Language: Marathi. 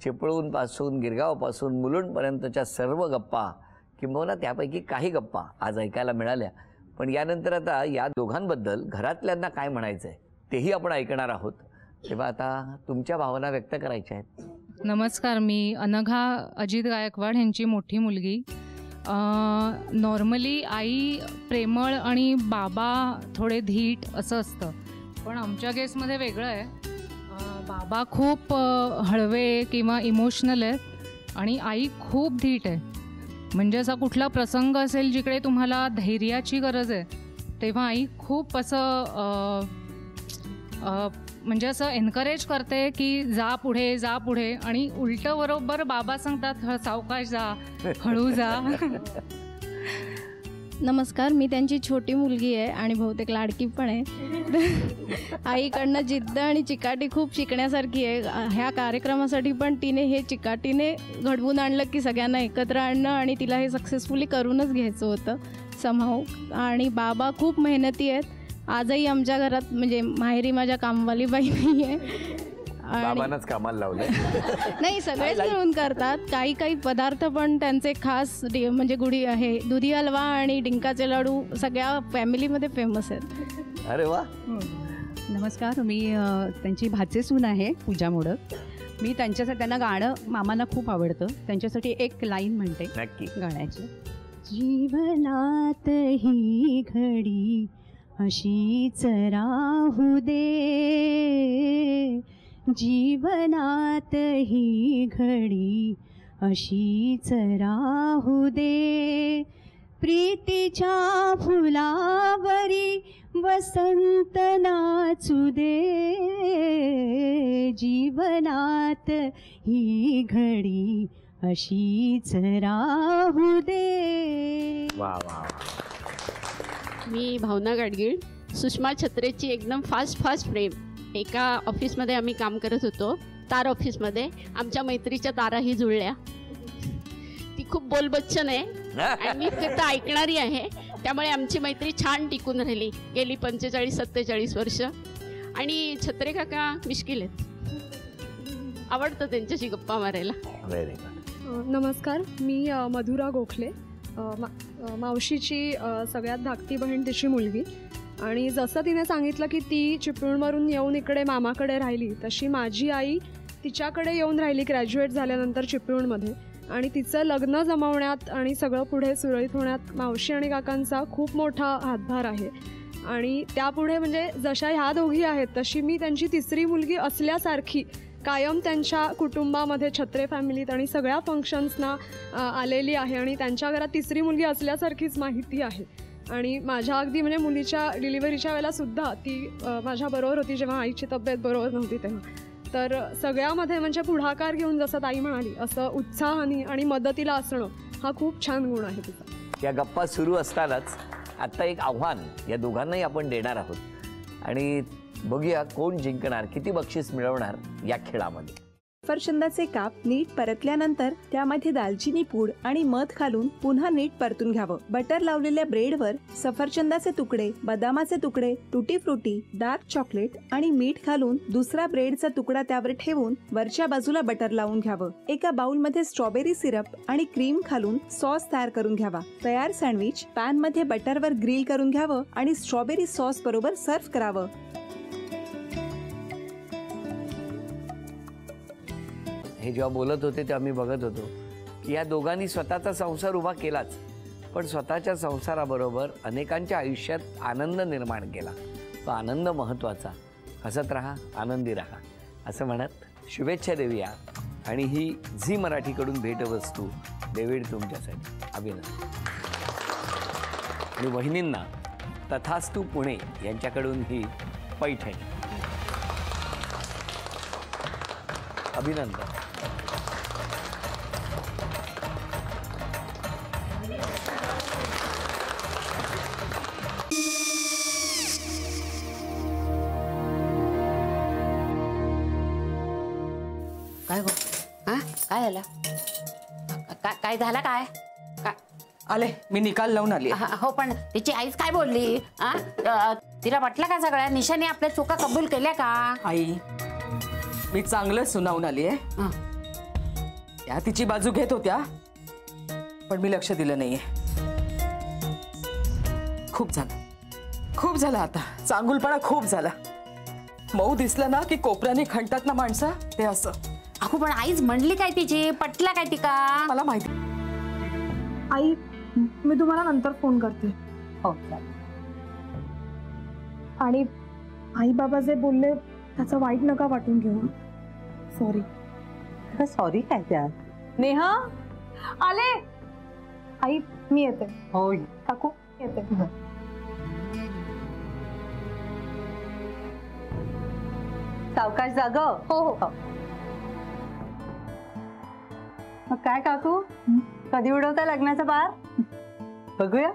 चिपळूणपासून गिरगावपासून मुलुंडपर्यंतच्या सर्व गप्पा किंबहुना त्यापैकी काही गप्पा आज ऐकायला मिळाल्या. पण यानंतर आता या दोघांबद्दल घरातल्यांना काय म्हणायचं आहे तेही आपण ऐकणार आहोत. तेव्हा आता तुमच्या भावना व्यक्त करायच्या आहेत. नमस्कार, मी अनघा अजित गायकवाड यांची मोठी मुलगी. नॉर्मली आई प्रेमळ आणि बाबा थोडे धीट असं असतं, पण आमच्या केसमध्ये वेगळं आहे. बाबा खूप हळवे किंवा इमोशनल आहेत आणि आई खूप धीट आहे. म्हणजे असा कुठला प्रसंग असेल जिकडे तुम्हाला धैर्याची गरज आहे तेव्हा आई खूप असं म्हणजे असं एनकरेज करते की जा पुढे जा पुढे, आणि उलटं बरोबर बाबा सांगतात सावकाश जा, हळू जा. नमस्कार, मी त्यांची छोटी मुलगी आहे आणि बहुतेक लाडकी पण आहे. आईकडनं जिद्द आणि चिकाटी खूप शिकण्यासारखी आहे. ह्या कार्यक्रमासाठी पण तिने हे चिकाटीने घडवून आणलं की सगळ्यांना एकत्र आणणं, आणि तिला हे सक्सेसफुली करूनच घ्यायचं होतं समहाऊ. आणि बाबा खूप मेहनती आहेत. आजही आमच्या घरात म्हणजे माहेरी माझ्या कामवाली बाई नाही आहे, बाबांनाच कामाला लावलंय. नाही, सगळेच मिळून करतात. काही काही पदार्थ पण त्यांचे खास म्हणजे गुढी आहे, दुधी हलवा आणि डिंकाचे लाडू सगळ्या फॅमिलीमध्ये फेमस आहेत. अरे वा. नमस्कार, मी त्यांची भाचेसून आहे, पूजा मोडक. मी त्यांच्यासाठी त्यांना गाणं मामांना खूप आवडतं, त्यांच्यासाठी एक लाईन म्हणते नक्की गाण्याची. जीवनात ही घडी अशीच राहू दे, जीवनात ही घडी अशीच राहू दे, प्रीतीच्या फुलावरी वसंत नाचू दे, जीवनात ही घडी अशीच राहू दे. वा वा. मी भावना गाडगीळ, सुषमा छत्रेची एकदम फास्ट फ्रेम. एका ऑफिसमध्ये आम्ही काम करत होतो, तार ऑफिसमध्ये. आमच्या मैत्रीच्या ताराही जुळल्या. ती खूप बोलबच्चन आहे आणि मी फक्त ऐकणारी आहे, त्यामुळे आमची मैत्री छान टिकून राहिली गेली 45-47 वर्ष. आणि छत्रे काका मिश्किल आहेत, आवडतं त्यांच्याशी गप्पा मारायला. Very good. नमस्कार, मी मधुरा गोखले, मावशीची सगळ्यात धाकटी बहीण, तिची मुलगी. आणि जसं तिने सांगितलं की ती चिपळूणवरून येऊन इकडे मामाकडे राहिली, तशी माझी आई तिच्याकडे येऊन राहिली ग्रॅज्युएट झाल्यानंतर चिपळूणमध्ये. आणि तिचं लग्न जमवण्यात आणि सगळं पुढे सुरळीत होण्यात मावशी आणि काकांचा खूप मोठा हातभार आहे. आणि त्यापुढे म्हणजे जशा ह्या दोघी आहेत तशी मी त्यांची तिसरी मुलगी असल्यासारखी कायम त्यांच्या कुटुंबामध्ये, छत्रे फॅमिलीत आणि सगळ्या फंक्शन्सना आलेली आहे. आणि त्यांच्या घरात तिसरी मुलगी असल्यासारखीच माहिती आहे. आणि माझ्या अगदी म्हणजे मुलीच्या डिलिव्हरीच्या वेळेलासुद्धा ती माझ्याबरोबर होती, जेव्हा आईची तब्येत बरोबर नव्हती तेव्हा. तर सगळ्यामध्ये म्हणजे पुढाकार घेऊन, जसं ताई म्हणाली, असं उत्साहाने आणि मदतीला असणं हा खूप छान गुण आहे तिचा. या गप्पा सुरू असतानाच आत्ता एक आव्हान या दोघांनाही आपण देणार आहोत, आणि बघूया कोण जिंकणार, किती बक्षीस मिळवणार या खेळामध्ये. सफरचंदाचे काप नीट परतल्यानंतर त्यामध्ये दालचिनी पूड आणि मध घालून पुन्हा नीट परतून घ्यावं. बटर लावलेल्या ब्रेडवर सफरचंदाचे तुकडे, बदामाचे तुकडे, टुटी फ्रुटी, डार्क चॉकलेट आणि मीठ घालून दुसरा ब्रेडचा तुकडा त्यावर ठेवून वरच्या बाजूला बटर लावून घ्यावं. एका बाउलमध्ये स्ट्रॉबेरी सिरप आणि क्रीम घालून सॉस तयार करून घ्यावा. तयार सँडविच पॅन मध्ये बटरवर ग्रिल करून घ्यावं आणि स्ट्रॉबेरी सॉस बरोबर सर्व्ह करावं. हे जेव्हा बोलत होते तेव्हा मी बघत होतो की या दोघांनी स्वतःचा संसार उभा केलाच, पण स्वतःच्या संसाराबरोबर अनेकांच्या आयुष्यात आनंद निर्माण केला. तो आनंद महत्त्वाचा. हसत राहा, आनंदी राहा असं म्हणत शुभेच्छा देऊया. आणि ही झी मराठीकडून भेटवस्तू डेव्हिड तुमच्यासाठी. अभिनंदन. आणि वहिनींना तथास्तू पुणे यांच्याकडून ही पैठणी. अभिनंदन. काय गो? हा काय झालं? काय झालं? काय आले मी निकाल लावून आली. हो, पण तिची आईच काय बोलली? तिला वाटलं का सगळ्या निशाने आपल्या चुका कबूल केल्या का? आई मी चांगलं सुनावून आली आहे. त्या तिची बाजू घेत होत्या, पण मी लक्ष दिलं नाहीये. खूप झालं आता. चांगुलपणा खूप झाला. मऊ दिसलं ना की कोपऱ्याने खणतात ना माणसं, ते असं. अगो पण आईच म्हणली काय तिची, पटला काय तिका? मला माहिती. आई, मी तुम्हाला नंतर फोन करते. हो. आणि आई बाबा जे बोलले त्याचं वाईट नका वाटून घेऊ. सॉरी. सॉरी काय त्या? नेहा आले. आई मी येते. हो. काकू येते. सावकाश जाग. हो हो. मग काय काकू, कधी उडवता लग्नाचा बार? बघूया.